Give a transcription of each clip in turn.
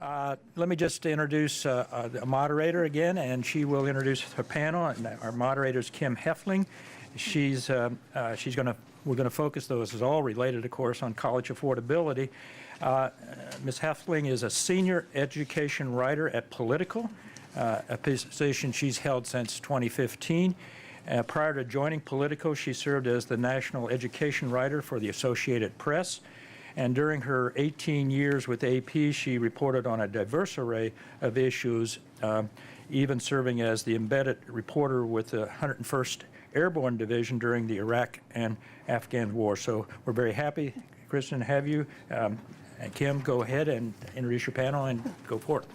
Let me just introduce a moderator again, and she will introduce her panel. And our moderator is Kim Heffling. We're going to focus, though this is all related, of course, on college affordability. Ms. Heffling is a senior education writer at Political, a position she's held since 2015. Prior to joining Politico, she served as the national education writer for the Associated Press. And during her 18 years with AP, she reported on a diverse array of issues, even serving as the embedded reporter with the 101st Airborne Division during the Iraq and Afghan War. So we're very happy, Kristen, to have you. And Kim, go ahead and introduce your panel and go for it.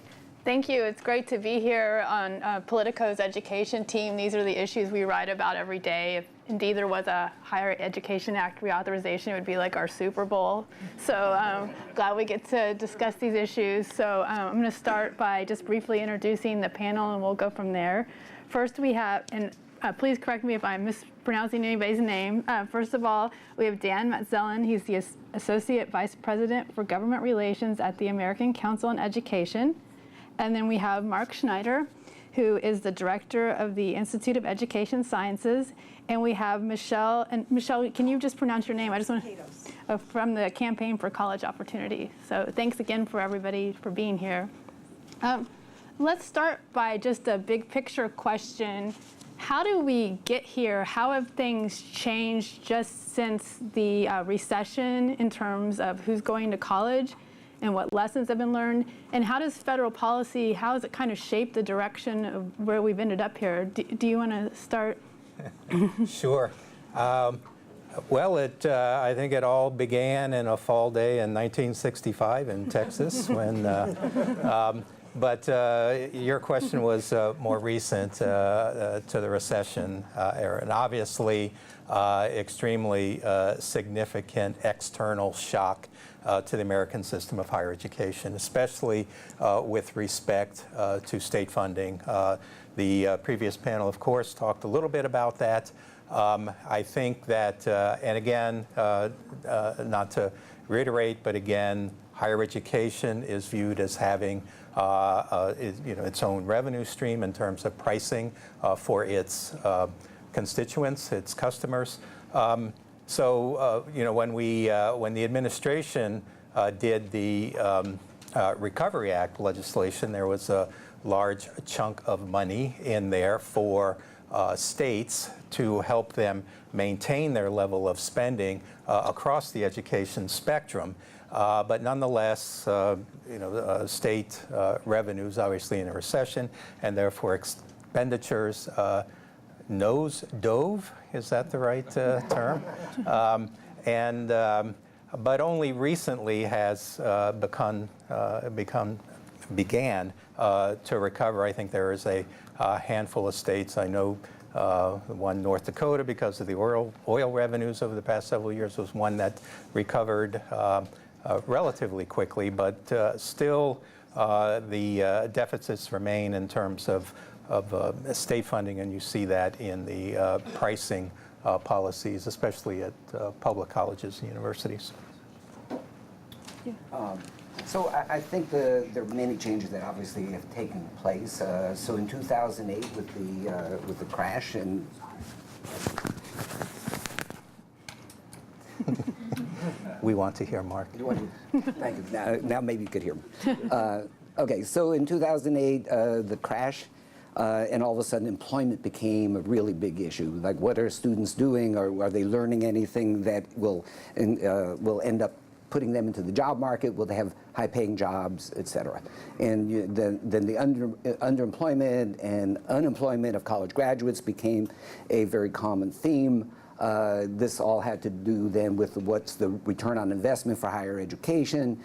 Thank you. It's great to be here on Politico's education team. These are the issues we write about every day. If indeed there was a Higher Education Act reauthorization, it would be like our Super Bowl. So glad we get to discuss these issues. So I'm going to start by just briefly introducing the panel, and we'll go from there. First we have, and please correct me if I'm mispronouncing anybody's name. First of all, we have Dan Matzellen. He's the Associate Vice President for Government Relations at the American Council on Education. And then we have Mark Schneider, who is the director of the Institute of Education Sciences. And we have Michelle. And Michelle, can you just pronounce your name? I just want to, from the Campaign for College Opportunity. So thanks again for everybody for being here. Let's start by just a big picture question. How do we get here? How have things changed just since the recession in terms of who's going to college and what lessons have been learned? And how does federal policy, how has it kind of shaped the direction of where we've ended up here? Do you want to start? Sure. Well, I think it all began in a fall day in 1965 in Texas when, but your question was more recent to the recession era, and obviously extremely significant external shock to the American system of higher education, especially with respect to state funding. The previous panel, of course, talked a little bit about that. I think that, and again, not to reiterate, but again, higher education is viewed as having its own revenue stream in terms of pricing for its constituents, its customers. So when the administration did the Recovery Act legislation, there was a large chunk of money in there for states to help them maintain their level of spending across the education spectrum. But nonetheless, state revenues obviously in a recession, and therefore expenditures nose-dove, is that the right term? But only recently has began to recover. I think there is a handful of states. I know one, North Dakota, because of the oil revenues over the past several years, was one that recovered relatively quickly, but still the deficits remain in terms of state funding, and you see that in the pricing policies, especially at public colleges and universities. So I think there are many changes that obviously have taken place. So in 2008, with the crash, and we want to hear Mark. Thank you. Now maybe you could hear me. Okay, so in 2008, the crash. And all of a sudden, employment became a really big issue. Like, what are students doing, or are they learning anything that will end up putting them into the job market? Will they have high-paying jobs, et cetera? And then the underemployment and unemployment of college graduates became a very common theme. This all had to do then with what's the return on investment for higher education.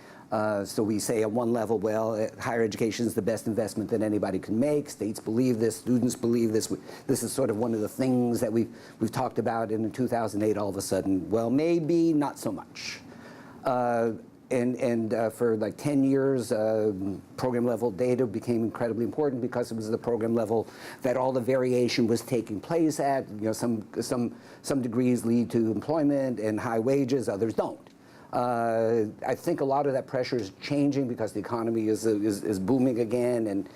So we say at one level, well, higher education is the best investment that anybody can make. States believe this, students believe this. This is sort of one of the things that we've talked about. And in 2008, all of a sudden, well, maybe not so much. For like 10 years, program level data became incredibly important because it was the program level that all the variation was taking place at. Some degrees lead to employment and high wages, others don't. I think a lot of that pressure is changing because the economy is booming again, and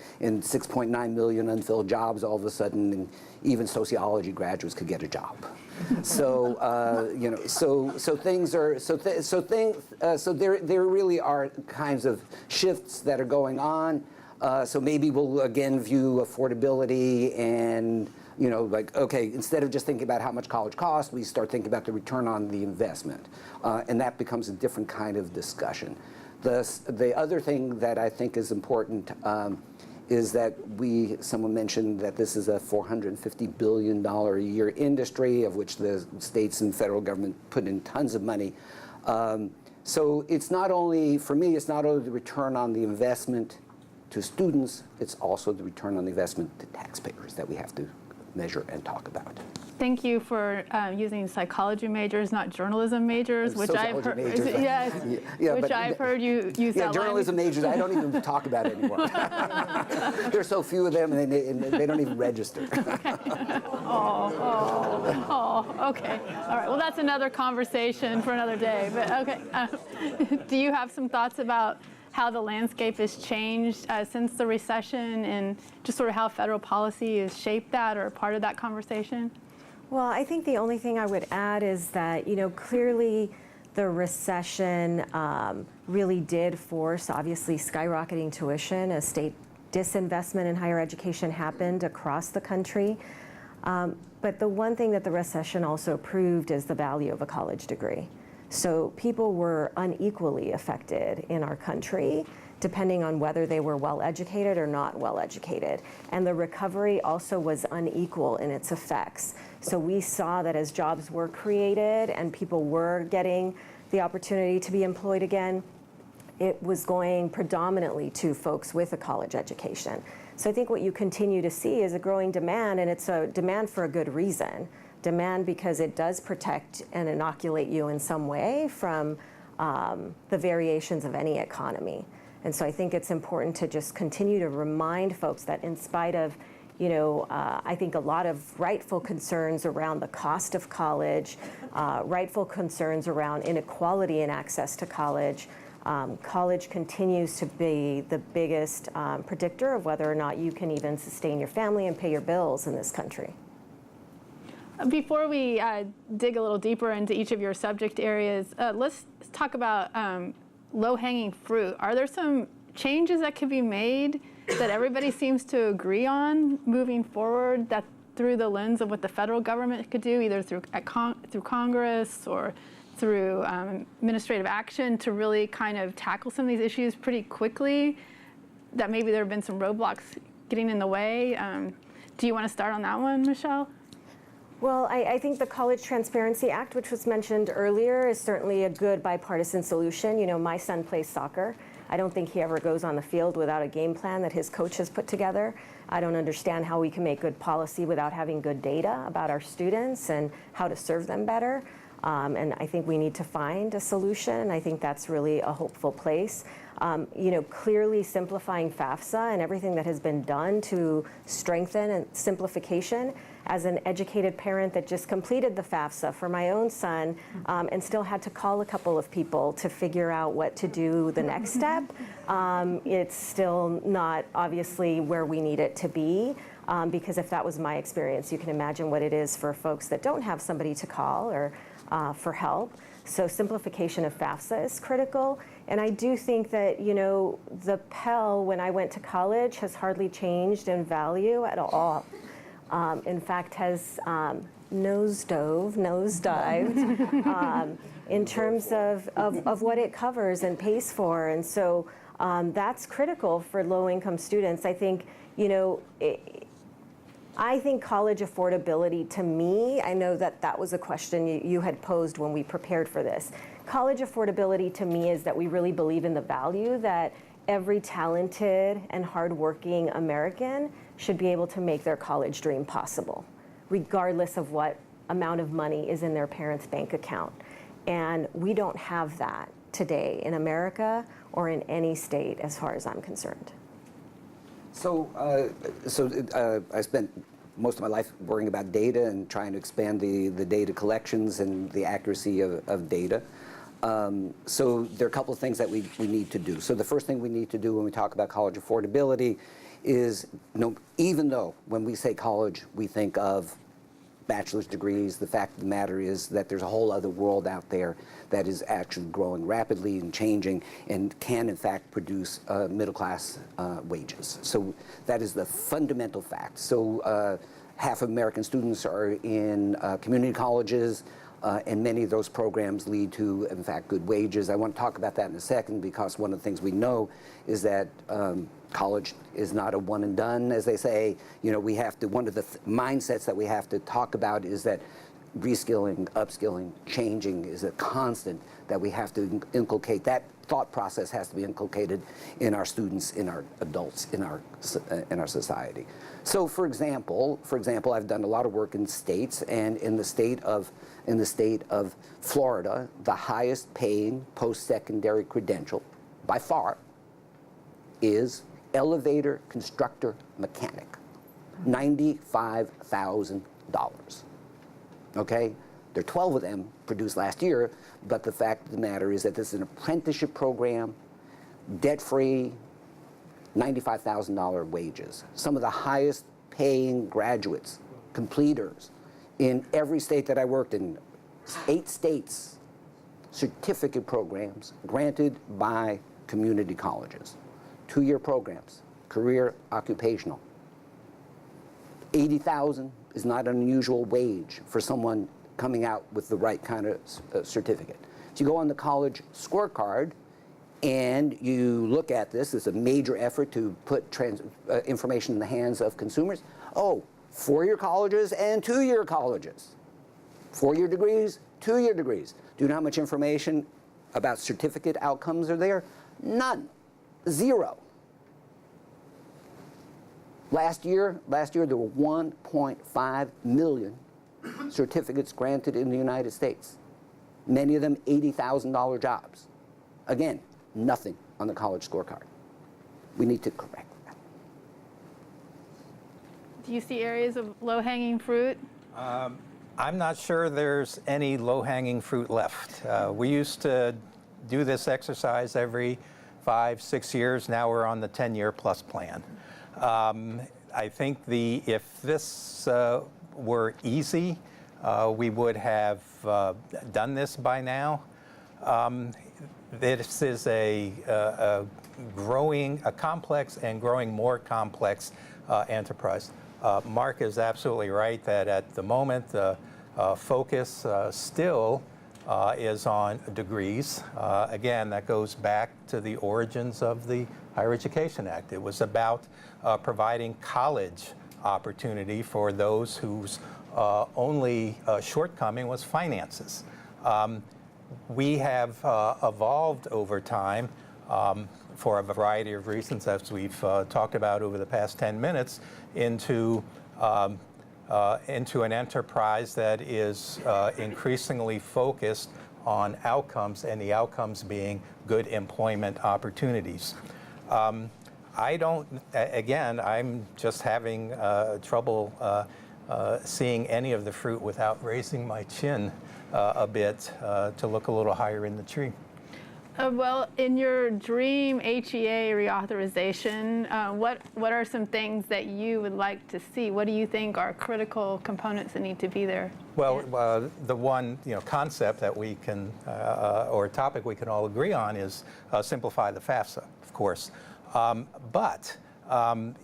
6.9 million unfilled jobs all of a sudden, and even sociology graduates could get a job. So there really are kinds of shifts that are going on. So maybe we'll again view affordability and, like, okay, instead of just thinking about how much college costs, we start thinking about the return on the investment. And that becomes a different kind of discussion. The other thing that I think is important is that someone mentioned that this is a $450 billion a year industry, of which the states and federal government put in tons of money. So it's not only, for me, it's not only the return on the investment to students, it's also the return on the investment to taxpayers that we have to measure and talk about. Thank you for using psychology majors, not journalism majors, which I've heard. Yes, which I've heard you use that journalism majors, I don't even talk about it anymore. There's so few of them, and they don't even register. Okay. Okay. All right. Well, that's another conversation for another day. But okay. Do you have some thoughts about how the landscape has changed since the recession, and just sort of how federal policy has shaped that, or part of that conversation? Well, I think the only thing I would add is that, clearly the recession really did force, obviously, skyrocketing tuition as state disinvestment in higher education happened across the country. But the one thing that the recession also proved is the value of a college degree. So people were unequally affected in our country, depending on whether they were well-educated or not well-educated. And the recovery also was unequal in its effects. So we saw that as jobs were created and people were getting the opportunity to be employed again, it was going predominantly to folks with a college education. So I think what you continue to see is a growing demand, and it's a demand for a good reason. Demand because it does protect and inoculate you in some way from the variations of any economy. And so I think it's important to just continue to remind folks that in spite of, I think a lot of rightful concerns around the cost of college, rightful concerns around inequality in access to college, college continues to be the biggest predictor of whether or not you can even sustain your family and pay your bills in this country. Before we dig a little deeper into each of your subject areas, let's talk about low-hanging fruit. Are there some changes that could be made that everybody seems to agree on moving forward, that through the lens of what the federal government could do, either through Congress or through administrative action, to really kind of tackle some of these issues pretty quickly, that maybe there have been some roadblocks getting in the way? Do you want to start on that one, Michelle? Well, I think the College Transparency Act, which was mentioned earlier, is certainly a good bipartisan solution. My son plays soccer. I don't think he ever goes on the field without a game plan that his coach has put together. I don't understand how we can make good policy without having good data about our students and how to serve them better. And I think we need to find a solution. I think that's really a hopeful place. Clearly simplifying FAFSA and everything that has been done to strengthen and simplification. As an educated parent that just completed the FAFSA for my own son and still had to call a couple of people to figure out what to do the next step, it's still not obviously where we need it to be. Because if that was my experience, you can imagine what it is for folks that don't have somebody to call or for help. So simplification of FAFSA is critical. And I do think that, the Pell, when I went to college, has hardly changed in value at all. In fact, has nosedived in terms of what it covers and pays for. And so that's critical for low-income students. I think, I think college affordability, to me, I know that was a question you had posed when we prepared for this. College affordability to me is that we really believe in the value that every talented and hardworking American should be able to make their college dream possible, regardless of what amount of money is in their parents' bank account. And we don't have that today in America or in any state, as far as I'm concerned. So I spent most of my life worrying about data and trying to expand the data collections and the accuracy of data. So there are a couple of things that we need to do. So the first thing we need to do when we talk about college affordability is, even though when we say college, we think of bachelor's degrees, the fact of the matter is that there's a whole other world out there that is actually growing rapidly and changing and can in fact produce middle-class wages. So that is the fundamental fact. So half of American students are in community colleges, and many of those programs lead to, in fact, good wages. I want to talk about that in a second, because one of the things we know is that college is not a one and done, as they say. We have to, one of the mindsets that we have to talk about is that reskilling, upskilling, changing is a constant that we have to inculcate. That thought process has to be inculcated in our students, in our adults, in our society. So, for example, I've done a lot of work in states, and in the state of Florida, the highest paying post-secondary credential by far is elevator constructor mechanic, $95,000. Okay? There are 12 of them produced last year, but the fact of the matter is that this is an apprenticeship program, debt-free, $95,000 wages. Some of the highest paying graduates, completers, in every state that I worked in, 8 states, certificate programs granted by community colleges. 2-year programs, career occupational. $80,000 is not an unusual wage for someone coming out with the right kind of certificate. So you go on the college scorecard and you look at this. It's a major effort to put information in the hands of consumers. Oh, 4-year colleges and 2-year colleges. 4-year degrees, 2-year degrees. Do you know how much information about certificate outcomes are there? None. 0. Last year there were 1.5 million certificates granted in the United States. Many of them $80,000 jobs. Again, nothing on the college scorecard. We need to correct that. Do you see areas of low-hanging fruit? I'm not sure there's any low-hanging fruit left. We used to do this exercise every 5-6 years. Now we're on the 10-year plus plan. I think if this were easy, we would have done this by now. This is a complex and growing more complex enterprise. Mark is absolutely right that at the moment the focus still is on degrees. Again, that goes back to the origins of the Higher Education Act. It was about providing college opportunity for those whose only shortcoming was finances. We have evolved over time for a variety of reasons, as we've talked about over the past 10 minutes, into an enterprise that is increasingly focused on outcomes, and the outcomes being good employment opportunities. I'm just having trouble seeing any of the fruit without raising my chin a bit to look a little higher in the tree. Well, in your dream HEA reauthorization, what are some things that you would like to see? What do you think are critical components that need to be there? Well, the one concept that we can, or topic we can all agree on is simplify the FAFSA, of course. But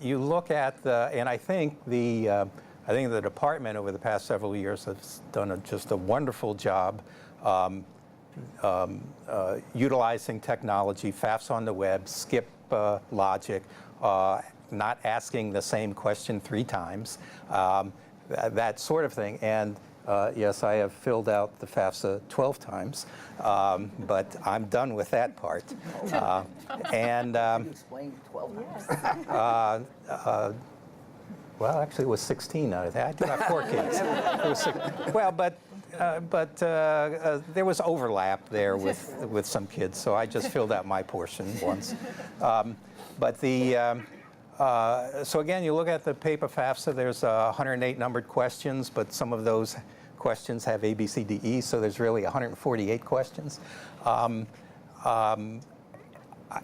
you look at and I think the department over the past several years has done just a wonderful job utilizing technology, FAFSA on the web, skip logic, not asking the same question 3 times, that sort of thing. And yes, I have filled out the FAFSA 12 times, but I'm done with that part. Can you explain 12 times? Well, actually, it was 16 out of that. I do have 4 kids. It was 6. Well, but there was overlap there with some kids, so I just filled out my portion once. So again, you look at the paper FAFSA. There's 108 numbered questions, but some of those questions have A, B, C, D, E, so there's really 148 questions.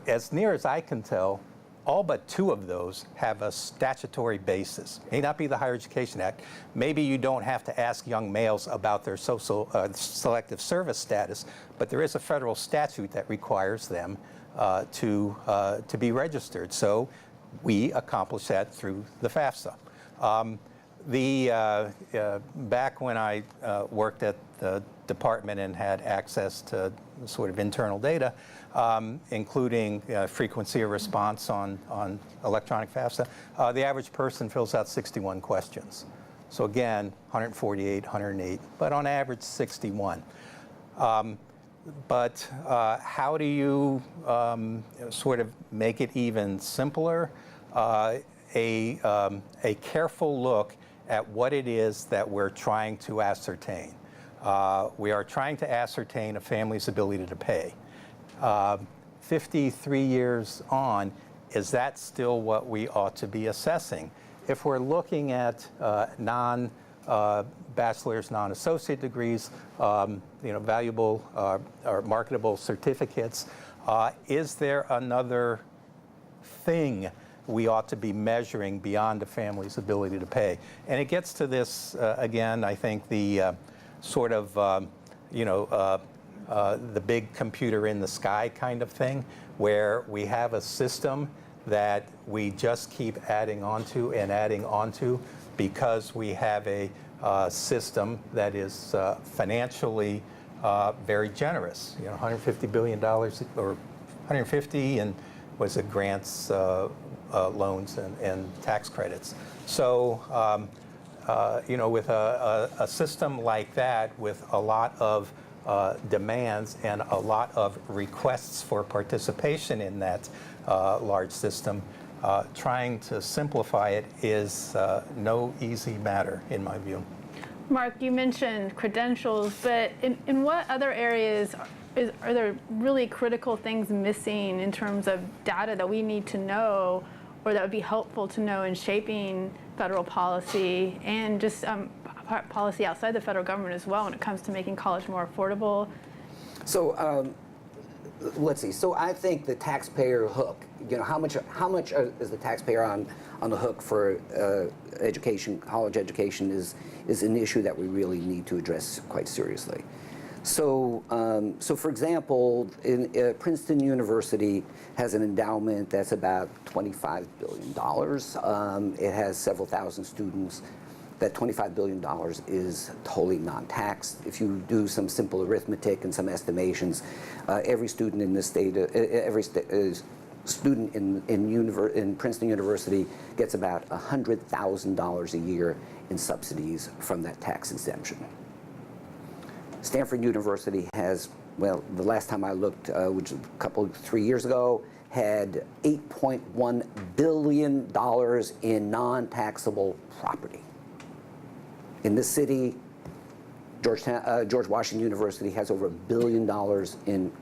As near as I can tell, all but 2 of those have a statutory basis. May not be the Higher Education Act. Maybe you don't have to ask young males about their social selective service status, but there is a federal statute that requires them to be registered. So we accomplish that through the FAFSA. Back when I worked at the department and had access to sort of internal data, including frequency of response on electronic FAFSA, the average person fills out 61 questions. So again, 148, 108, but on average 61. But how do you sort of make it even simpler? A careful look at what it is that we're trying to ascertain. We are trying to ascertain a family's ability to pay. 53 years on, is that still what we ought to be assessing? If we're looking at non-bachelor's, non-associate degrees, valuable or marketable certificates, is there another thing we ought to be measuring beyond a family's ability to pay? And it gets to this, again, I think the sort of, the big computer in the sky kind of thing, where we have a system that we just keep adding onto and adding onto because we have a system that is financially very generous. $150 billion or 150 and was it grants, loans, and tax credits. So, with a system like that, with a lot of demands and a lot of requests for participation in that large system, trying to simplify it is no easy matter, in my view. Mark, you mentioned credentials, but in what other areas are there really critical things missing in terms of data that we need to know, or that would be helpful to know in shaping federal policy and just policy outside the federal government as well when it comes to making college more affordable? So let's see. So I think the taxpayer hook. How much is the taxpayer on the hook for education? College education is an issue that we really need to address quite seriously. So, for example, Princeton University has an endowment that's about $25 billion. It has several thousand students. That $25 billion is totally non-taxed. If you do some simple arithmetic and some estimations, every student in this state, student in Princeton University gets about $100,000 a year in subsidies from that tax exemption. Stanford University has, well, the last time I looked, which was 3 years ago, had $8.1 billion in non-taxable property. In this city, George Washington University has over $1 billion in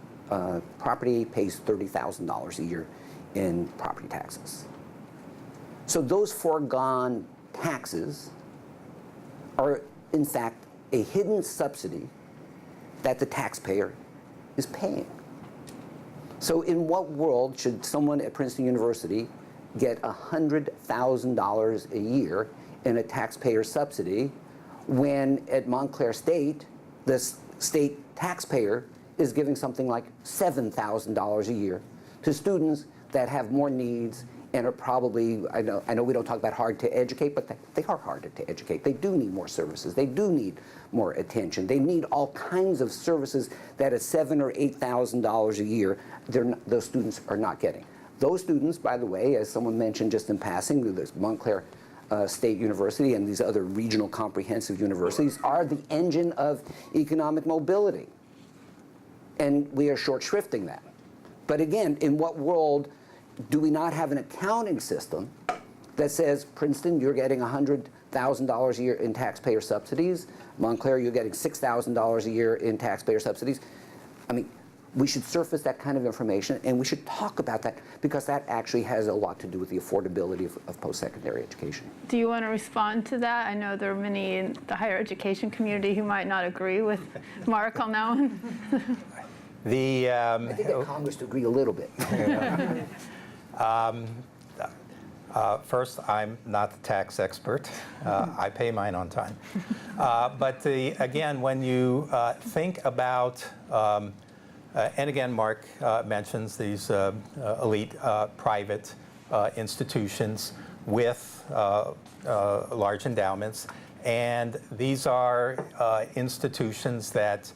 property, pays $30,000 a year in property taxes. So those foregone taxes are, in fact, a hidden subsidy that the taxpayer is paying. So in what world should someone at Princeton University get $100,000 a year in a taxpayer subsidy when at Montclair State, the state taxpayer is giving something like $7,000 a year to students that have more needs and are probably, I know we don't talk about hard to educate, but they are hard to educate. They do need more services. They do need more attention. They need all kinds of services that at $7,000 or $8,000 a year, those students are not getting. Those students, by the way, as someone mentioned just in passing, this Montclair State University and these other regional comprehensive universities are the engine of economic mobility. And we are short shrifting that. But again, in what world do we not have an accounting system that says, Princeton, you're getting $100,000 a year in taxpayer subsidies. Montclair, you're getting $6,000 a year in taxpayer subsidies. I mean, we should surface that kind of information, and we should talk about that, because that actually has a lot to do with the affordability of post-secondary education. Do you want to respond to that? I know there are many in the higher education community who might not agree with Mark on that one. I think get Congress to agree a little bit. First, I'm not the tax expert. I pay mine on time. But again, when you think about, and again, Mark mentions these elite private institutions with large endowments, and these are institutions that,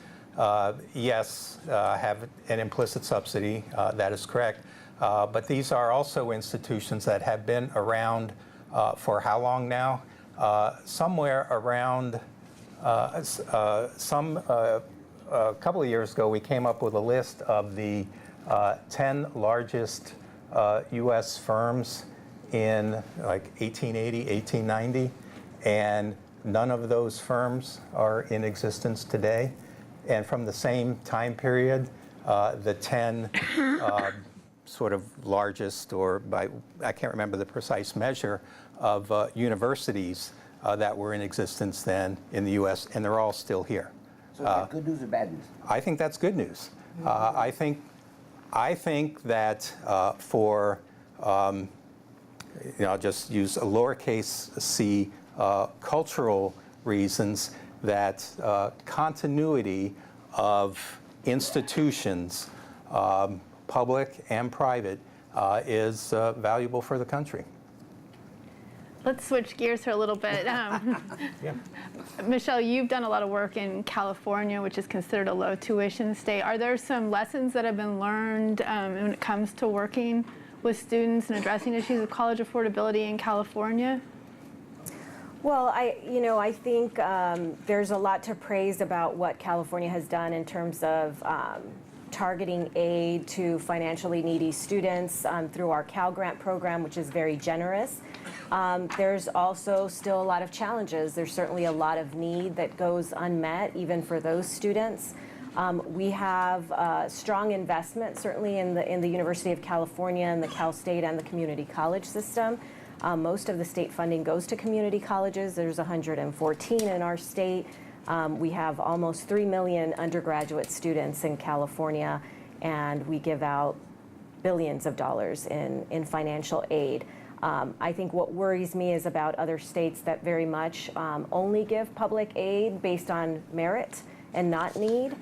yes, have an implicit subsidy, that is correct. But these are also institutions that have been around for how long now? Somewhere around, a couple of years ago, we came up with a list of the 10 largest U.S. firms in like 1880, 1890, and none of those firms are in existence today. And from the same time period, the 10 sort of largest, or by, I can't remember the precise measure, of universities that were in existence then in the U.S., and they're all still here. So is that good news or bad news? I think that's good news. I think that for, I'll just use a lowercase c, cultural reasons, that continuity of institutions, public and private, is valuable for the country. Let's switch gears here a little bit. Michelle, you've done a lot of work in California, which is considered a low tuition state. Are there some lessons that have been learned when it comes to working with students and addressing issues of college affordability in California? Well, I think there's a lot to praise about what California has done in terms of targeting aid to financially needy students through our Cal Grant program, which is very generous. There's also still a lot of challenges. There's certainly a lot of need that goes unmet, even for those students. We have strong investment, certainly in the University of California and the Cal State and the community college system. Most of the state funding goes to community colleges. There's 114 in our state. We have almost 3 million undergraduate students in California, and we give out billions of dollars in financial aid. I think what worries me is about other states that very much only give public aid based on merit and not need.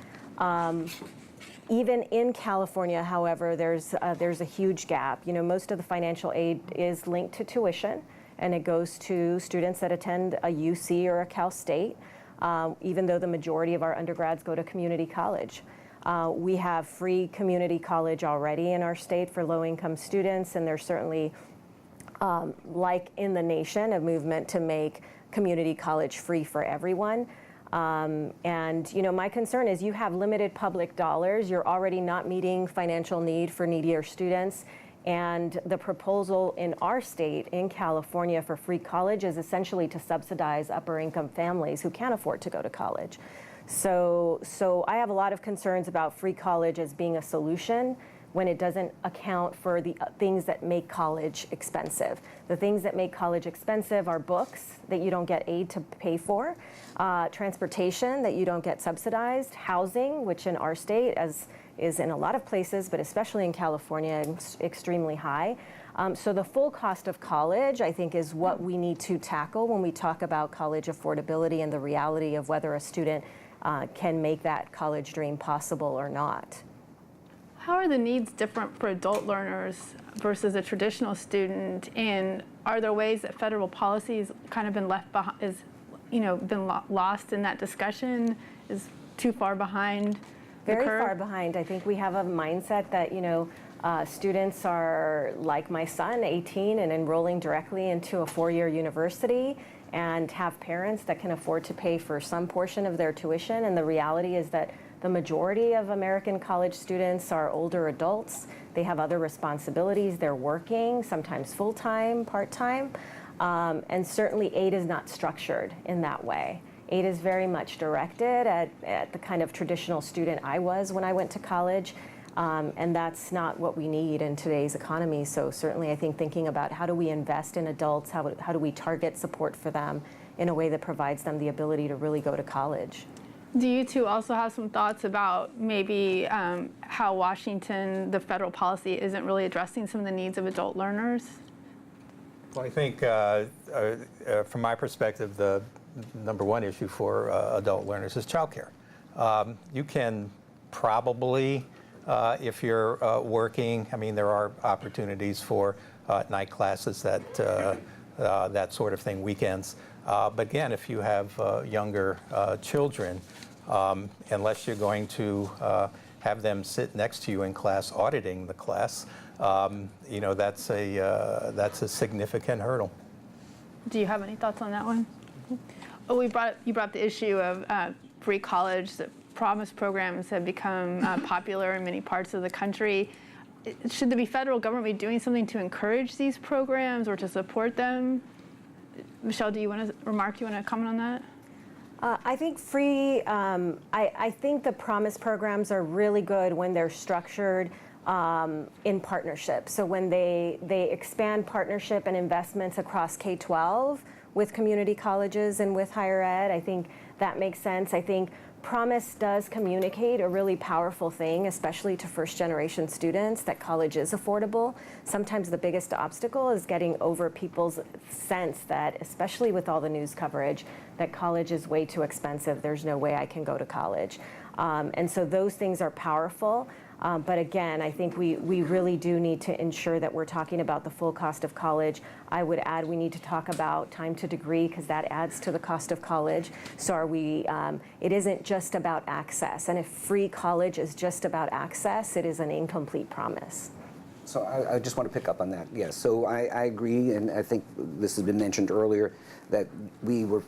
Even in California, however, there's a huge gap. Most of the financial aid is linked to tuition, and it goes to students that attend a UC or a Cal State, even though the majority of our undergrads go to community college. We have free community college already in our state for low-income students, and there's certainly, like in the nation, a movement to make community college free for everyone. My concern is you have limited public dollars. You're already not meeting financial need for needier students. And the proposal in our state, in California, for free college is essentially to subsidize upper income families who can't afford to go to college. So I have a lot of concerns about free college as being a solution when it doesn't account for the things that make college expensive. The things that make college expensive are books that you don't get aid to pay for, transportation that you don't get subsidized, housing, which in our state is in a lot of places, but especially in California, extremely high. So the full cost of college, I think, is what we need to tackle when we talk about college affordability and the reality of whether a student can make that college dream possible or not. How are the needs different for adult learners versus a traditional student? And are there ways that federal policies kind of been left behind, lost in that discussion, is too far behind the curve? Very far behind. I think we have a mindset that, students are, like my son, 18 and enrolling directly into a four-year university and have parents that can afford to pay for some portion of their tuition. And the reality is that the majority of American college students are older adults. They have other responsibilities. They're working, sometimes full-time, part-time. And certainly aid is not structured in that way. Aid is very much directed at the kind of traditional student I was when I went to college. And that's not what we need in today's economy. So certainly I think thinking about how do we invest in adults, how do we target support for them in a way that provides them the ability to really go to college. Do you two also have some thoughts about maybe how Washington, the federal policy, isn't really addressing some of the needs of adult learners? Well, I think from my perspective, the number one issue for adult learners is childcare. You can probably, if you're working, I mean, there are opportunities for night classes, that sort of thing, weekends. But again, if you have younger children, unless you're going to have them sit next to you in class auditing the class, you know, that's a significant hurdle. Do you have any thoughts on that one? Oh, you brought up the issue of free college. That Promise programs have become popular in many parts of the country. Should the federal government be doing something to encourage these programs or to support them? Michelle, do you want to remark? Do you want to comment on that? I think I think the Promise programs are really good when they're structured in partnership. So when they expand partnership and investments across K-12 with community colleges and with higher ed, I think that makes sense. I think Promise does communicate a really powerful thing, especially to first-generation students, that college is affordable. Sometimes the biggest obstacle is getting over people's sense that, especially with all the news coverage, that college is way too expensive. There's no way I can go to college. And so those things are powerful. But again, I think we really do need to ensure that we're talking about the full cost of college. I would add we need to talk about time to degree, because that adds to the cost of college. So it isn't just about access. And if free college is just about access, it is an incomplete promise. So I just want to pick up on that. Yes, so I agree, and I think this has been mentioned earlier, that we were,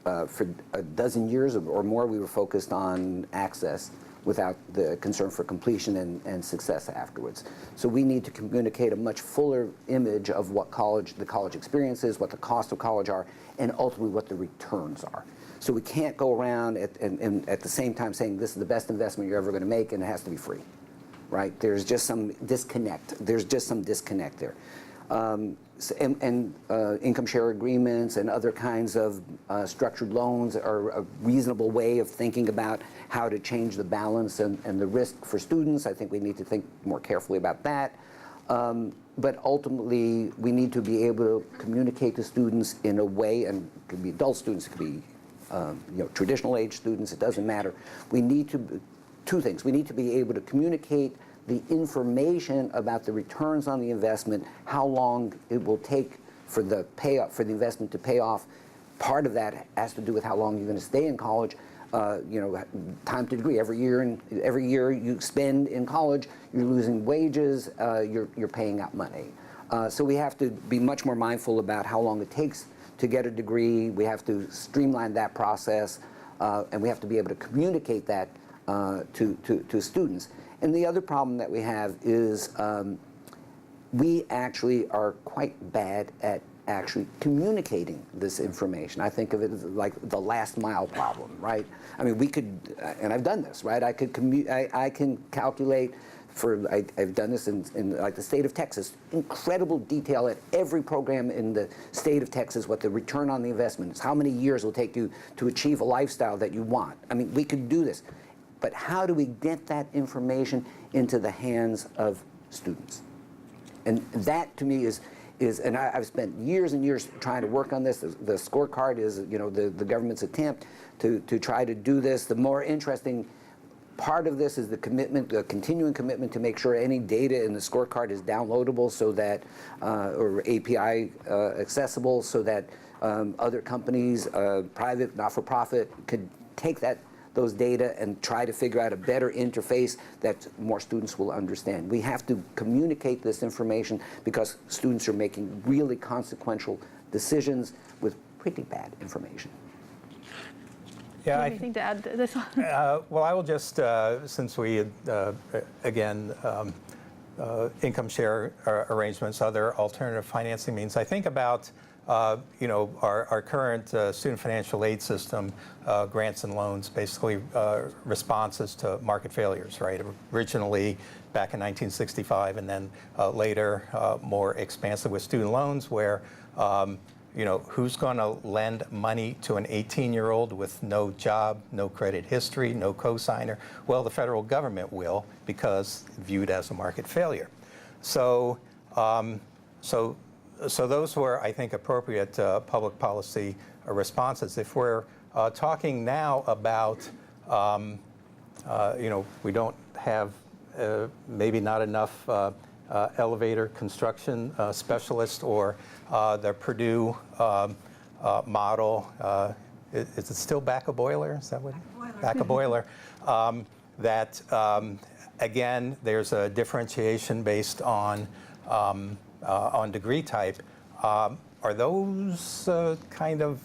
for a dozen years or more, we were focused on access without the concern for completion and success afterwards. So we need to communicate a much fuller image of what the college experience is, what the cost of college are, and ultimately what the returns are. So we can't go around and at the same time saying this is the best investment you're ever going to make and it has to be free, right? There's just some disconnect. There's just some disconnect there. Income share agreements and other kinds of structured loans are a reasonable way of thinking about how to change the balance and the risk for students. I think we need to think more carefully about that. But ultimately, we need to be able to communicate to students in a way, and it could be adult students, it could be traditional age students, it doesn't matter. We need to, two things. We need to be able to communicate the information about the returns on the investment, how long it will take for the payoff, for the investment to pay off. Part of that has to do with how long you're going to stay in college. Time to degree. Every year you spend in college, you're losing wages, you're paying out money. So we have to be much more mindful about how long it takes to get a degree. We have to streamline that process, and we have to be able to communicate that to students. And the other problem that we have is we actually are quite bad at actually communicating this information. I think of it as like the last mile problem, right? I mean, we could, and I've done this, right? I can calculate I've done this in like the state of Texas, incredible detail at every program in the state of Texas, what the return on the investment is, how many years it will take you to achieve a lifestyle that you want. I mean, we could do this. But how do we get that information into the hands of students? And that, to me, is and I've spent years and years trying to work on this. The scorecard is, the government's attempt to try to do this. The more interesting part of this is the commitment, the continuing commitment to make sure any data in the scorecard is downloadable so that, or API accessible, so that other companies, private, not-for-profit, could take those data and try to figure out a better interface that more students will understand. We have to communicate this information because students are making really consequential decisions with pretty bad information. Yeah, anything to add to this one? Well, I will just, since we, again, income share arrangements, other alternative financing means, I think about our current student financial aid system, grants and loans, basically responses to market failures, right? Originally back in 1965, and then later more expansive with student loans, where who's going to lend money to an 18-year-old with no job, no credit history, no cosigner? Well, the federal government will, because viewed as a market failure. So those were, I think, appropriate public policy responses. If we're talking now about, we don't have maybe not enough elevator construction specialists, or the Purdue model, is it still back a boiler? Is that what? Back a boiler. That, again, there's a differentiation based on degree type. Are those kind of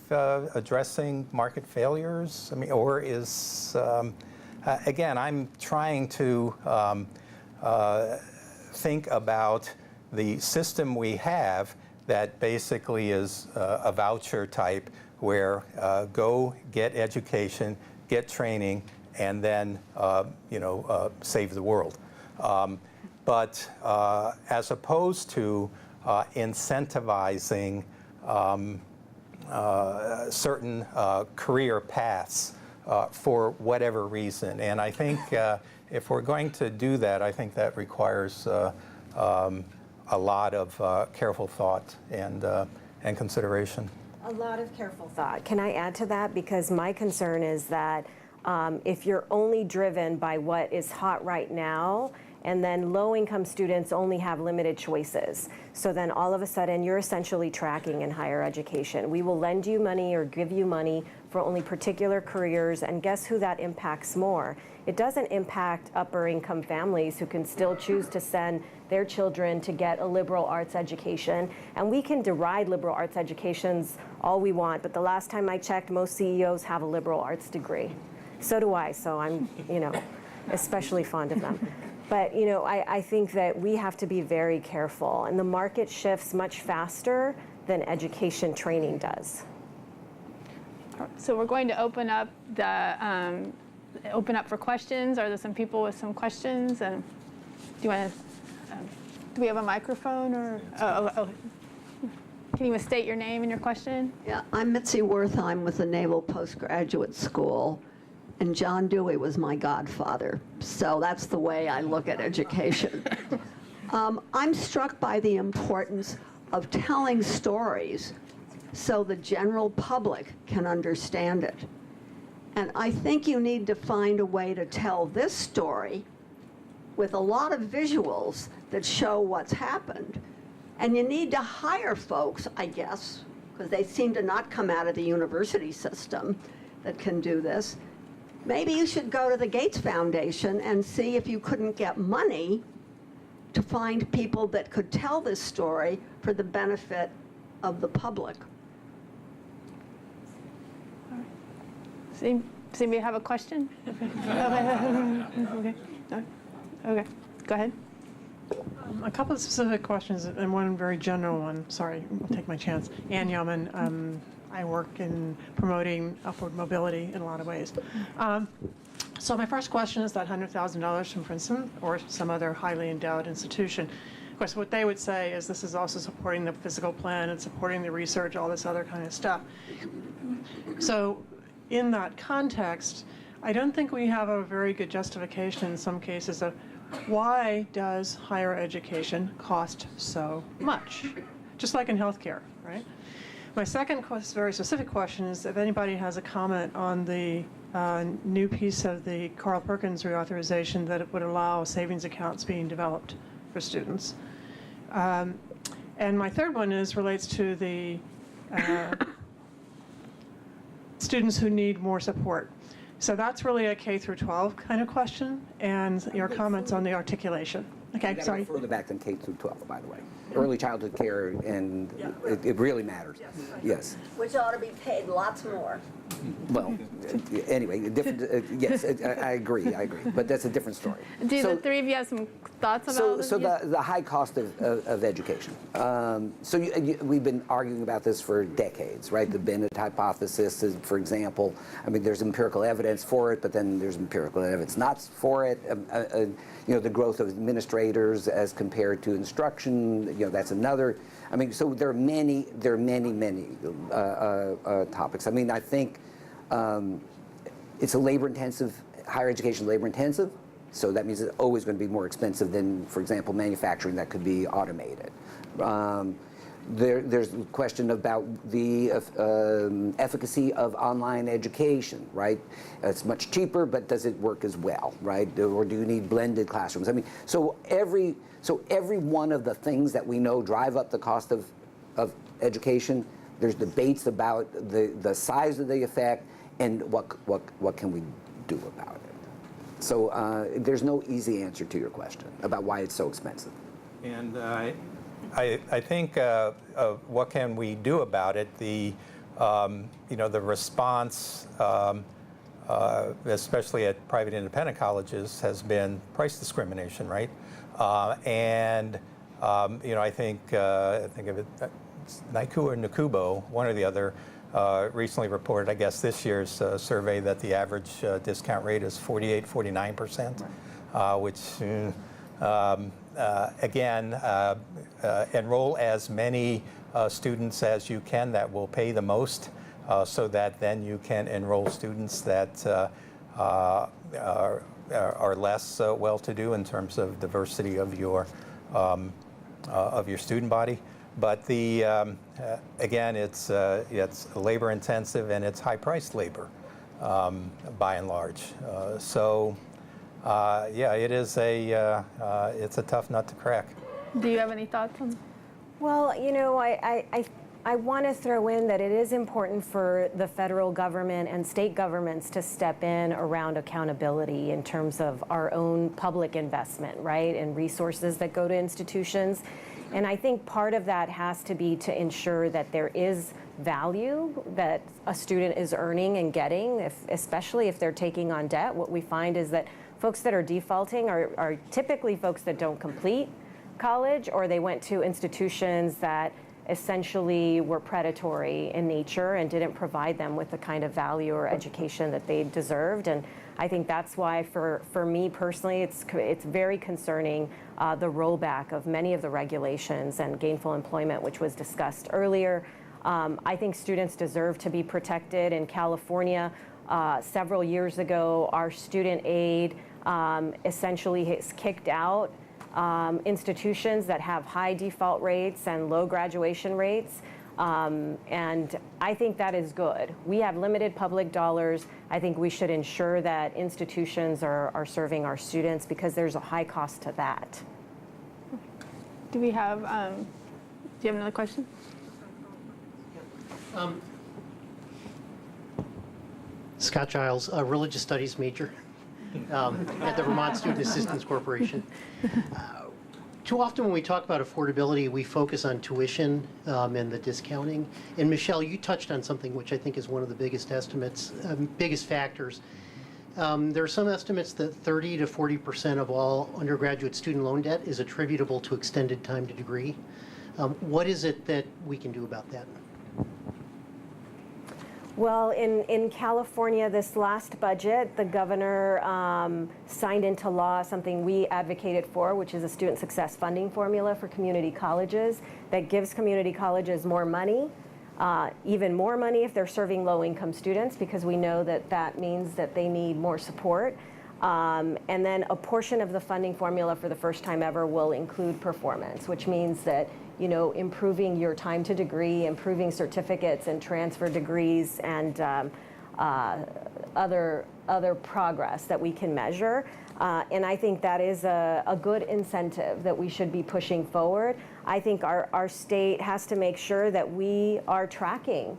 addressing market failures? I mean, or is, again, I'm trying to think about the system we have that basically is a voucher type, where go get education, get training, and then save the world. But as opposed to incentivizing certain career paths for whatever reason. And I think if we're going to do that, I think that requires a lot of careful thought and consideration. A lot of careful thought. Can I add to that? Because my concern is that if you're only driven by what is hot right now, and then low-income students only have limited choices. So then all of a sudden, you're essentially tracking in higher education. We will lend you money or give you money for only particular careers, and guess who that impacts more? It doesn't impact upper-income families who can still choose to send their children to get a liberal arts education. And we can deride liberal arts educations all we want, but the last time I checked, most CEOs have a liberal arts degree. So do I, so I'm, especially fond of them. But I think that we have to be very careful, and the market shifts much faster than education training does. So we're going to open up for questions. Are there some people with some questions? And do we have a microphone, or? Oh. Can you state your name and your question? Yeah, I'm Mitzi Wertheim with the Naval Postgraduate School. And John Dewey was my godfather. So that's the way I look at education. I'm struck by the importance of telling stories so the general public can understand it. And I think you need to find a way to tell this story with a lot of visuals that show what's happened. And you need to hire folks, I guess, because they seem to not come out of the university system, that can do this. Maybe you should go to the Gates Foundation and see if you couldn't get money to find people that could tell this story for the benefit of the public. Does anybody have a question? Okay. Okay. Go ahead. A couple of specific questions and one very general one. Sorry, I'll take my chance. Ann Yeoman. I work in promoting upward mobility in a lot of ways. So my first question is that $100,000 from Princeton or some other highly endowed institution. Of course, what they would say is this is also supporting the physical plan and supporting the research, all this other kind of stuff. So in that context, I don't think we have a very good justification in some cases of why does higher education cost so much? Just like in healthcare, right? My second very specific question is if anybody has a comment on the new piece of the Carl Perkins reauthorization that it would allow savings accounts being developed for students. And my third one relates to the students who need more support. So that's really a K through 12 kind of question, and your comments on the articulation. Okay, sorry. Further back than K through 12, by the way. early childhood care, and it really matters. Yes. Which ought to be paid lots more. Well, anyway, different. Yes, I agree. But that's a different story. Do the three of you have some thoughts about this? So the high cost of education. We've been arguing about this for decades, right? The Bennett hypothesis is, for example, I mean, there's empirical evidence for it, but then there's empirical evidence not for it. The growth of administrators as compared to instruction, that's another. I mean, so there are many topics. I mean, I think it's a labor-intensive, higher education labor-intensive, so that means it's always going to be more expensive than, for example, manufacturing that could be automated. There's a question about the efficacy of online education, right? It's much cheaper, but does it work as well, right? Or do you need blended classrooms? I mean, so every one of the things that we know drive up the cost of education, there's debates about the size of the effect and what can we do about it. So there's no easy answer to your question about why it's so expensive. And I think what can we do about it? The response, especially at private independent colleges, has been price discrimination, right? I think of it, Naiku or Nakubo, one or the other, recently reported, I guess, this year's survey that the average discount rate is 49%, which. Again, enroll as many students as you can that will pay the most, so that then you can enroll students that are less well-to-do in terms of diversity of your student body. But again, it's labor-intensive and it's high-priced labor, by and large. It is it's a tough nut to crack. Do you have any thoughts on? Well, I want to throw in that it is important for the federal government and state governments to step in around accountability in terms of our own public investment, right, and resources that go to institutions. And I think part of that has to be to ensure that there is value that a student is earning and getting, especially if they're taking on debt. What we find is that folks that are defaulting are typically folks that don't complete college, or they went to institutions that essentially were predatory in nature and didn't provide them with the kind of value or education that they deserved. And I think that's why, for me personally, it's very concerning, the rollback of many of the regulations and gainful employment, which was discussed earlier. I think students deserve to be protected. In California, several years ago, our student aid essentially has kicked out institutions that have high default rates and low graduation rates. And I think that is good. We have limited public dollars. I think we should ensure that institutions are serving our students, because there's a high cost to that. Do you have another question? Scott Giles, a religious studies major at the Vermont Student Assistance Corporation. Too often when we talk about affordability, we focus on tuition and the discounting. And Michelle, you touched on something which I think is one of the biggest factors. There are some estimates that 30 to 40% of all undergraduate student loan debt is attributable to extended time to degree. What is it that we can do about that? Well, in California, this last budget, the governor signed into law something we advocated for, which is a student success funding formula for community colleges that gives community colleges more money, even more money if they're serving low-income students, because we know that that means that they need more support. And then a portion of the funding formula for the first time ever will include performance, which means that improving your time to degree, improving certificates and transfer degrees, and other progress that we can measure. And I think that is a good incentive that we should be pushing forward. I think our state has to make sure that we are tracking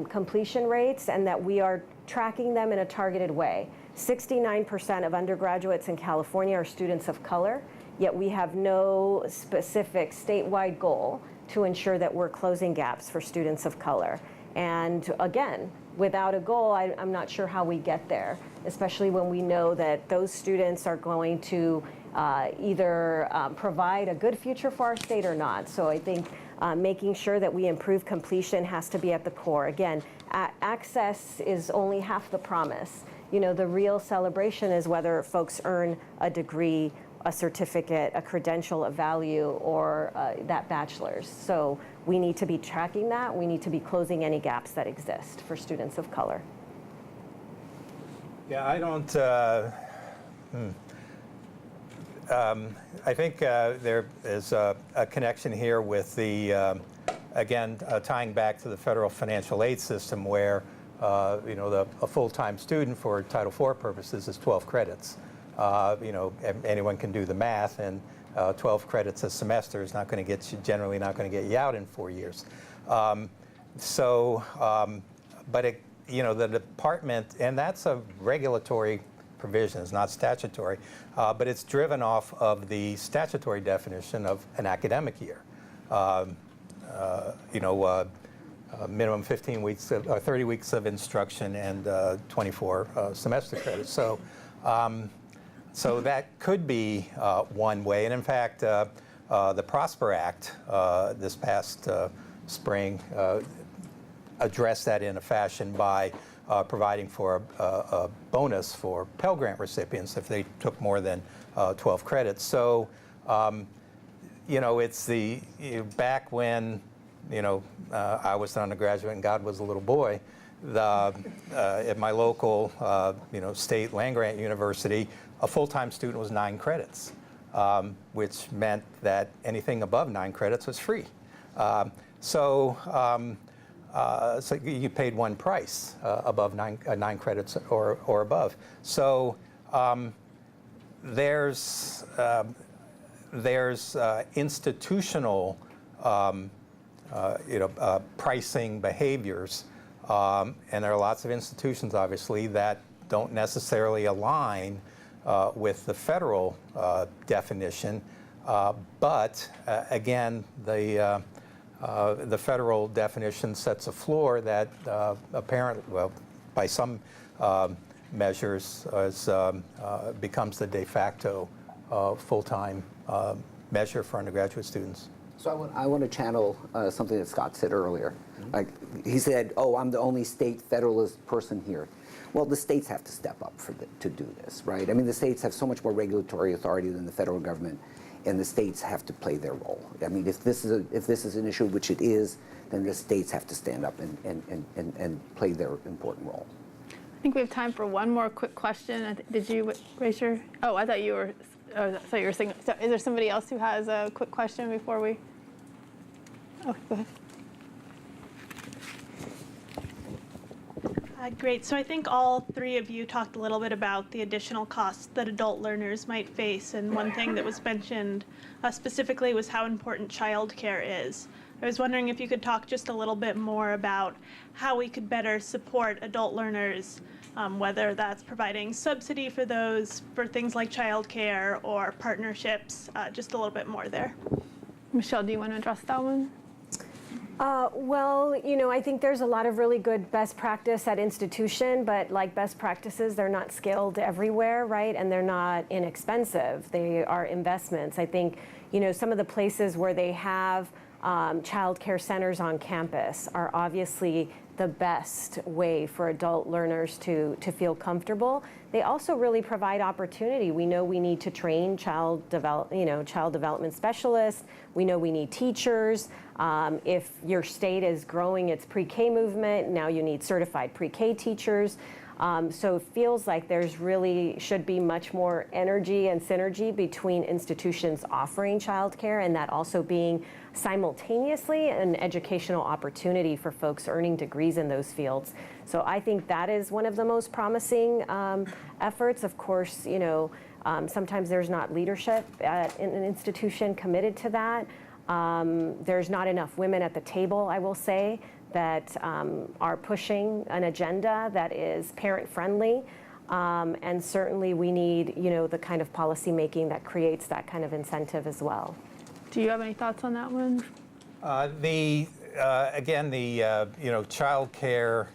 completion rates and that we are tracking them in a targeted way. 69% of undergraduates in California are students of color. yet we have no specific statewide goal to ensure that we're closing gaps for students of color. And again, without a goal, I'm not sure how we get there, especially when we know that those students are going to either provide a good future for our state or not. So I think making sure that we improve completion has to be at the core. Again, access is only half the promise. You know, the real celebration is whether folks earn a degree, a certificate, a credential of value, or that bachelor's. So we need to be tracking that. We need to be closing any gaps that exist for students of color. Yeah, I don't. I think there is a connection here with the, again, tying back to the federal financial aid system, where you know, a full-time student for Title IV purposes is 12 credits. You know, anyone can do the math, and 12 credits a semester is not going to get you, generally not going to get you out in 4 years. But it, you know, the department, and that's a regulatory provision, it's not statutory, but it's driven off of the statutory definition of an academic year. You know, minimum 15 weeks of, 30 weeks of instruction and 24 semester credits. So, so that could be one way. And in fact, the Prosper Act this past spring addressed that in a fashion by providing for a bonus for Pell Grant recipients if they took more than 12 credits. So, you know, it's the, back when, you know, I was an undergraduate and God was a little boy, at my local, you know, state land-grant university, a full-time student was 9 credits, which meant that anything above 9 credits was free. So you paid one price above 9 credits or above. So there's institutional you know, pricing behaviors, and there are lots of institutions, obviously, that don't necessarily align with the federal definition. But again, the federal definition sets a floor that apparently, well, by some measures, becomes the de facto full-time measure for undergraduate students. So I want to channel something that Scott said earlier. Like, he said, oh, I'm the only state federalist person here. Well, the states have to step up to do this, right? I mean, the states have so much more regulatory authority than the federal government, and the states have to play their role. I mean, if this is an issue, which it is, then the states have to stand up and play their important role. I think we have time for one more quick question. Did you raise your? Oh, I thought you were. Oh, so you were saying. So is there somebody else who has a quick question before we? Oh, go ahead. Great. So I think all three of you talked a little bit about the additional costs that adult learners might face, and one thing that was mentioned specifically was how important childcare is. I was wondering if you could talk just a little bit more about how we could better support adult learners, whether that's providing subsidy for those, for things like childcare or partnerships, just a little bit more there. Michelle, do you want to address that one? Well, you know, I think there's a lot of really good best practice at institution, but like best practices, they're not scaled everywhere, right? And they're not inexpensive. They are investments. I think, you know, some of the places where they have child care centers on campus are obviously the best way for adult learners to feel comfortable. They also really provide opportunity. We know we need to train child development specialists. We know we need teachers. If your state is growing its pre-K movement, now you need certified pre-K teachers. So it feels like there's really should be much more energy and synergy between institutions offering childcare and that also being simultaneously an educational opportunity for folks earning degrees in those fields. So I think that is one of the most promising efforts. Of course, you know, sometimes there's not leadership at an institution committed to that. There's not enough women at the table, I will say, that are pushing an agenda that is parent-friendly. And certainly we need, the kind of policy making that creates that kind of incentive as well. Do you have any thoughts on that one? Again, child care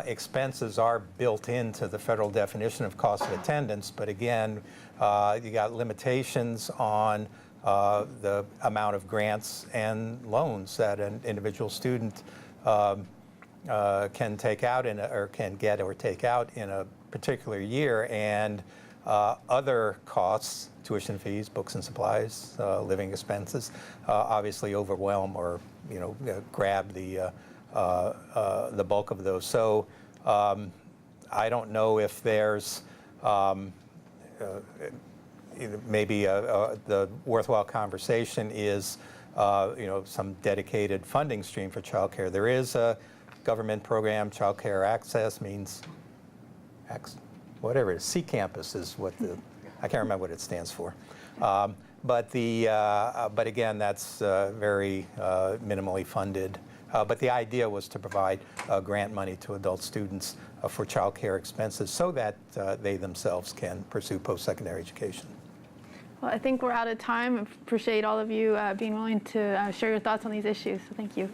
expenses are built into the federal definition of cost of attendance, but again, you got limitations on the amount of grants and loans that an individual student can take out or can get or take out in a particular year, and other costs, tuition fees, books and supplies, living expenses, obviously overwhelm or grab the bulk of those. So I don't know if there's maybe the worthwhile conversation is some dedicated funding stream for child care. There is a government program, Child Care Access means whatever it is, C-Campus is what I can't remember what it stands for. But again, that's very minimally funded. But the idea was to provide grant money to adult students for child care expenses so that they themselves can pursue post-secondary education. Well, I think we're out of time. I appreciate all of you being willing to share your thoughts on these issues. So thank you.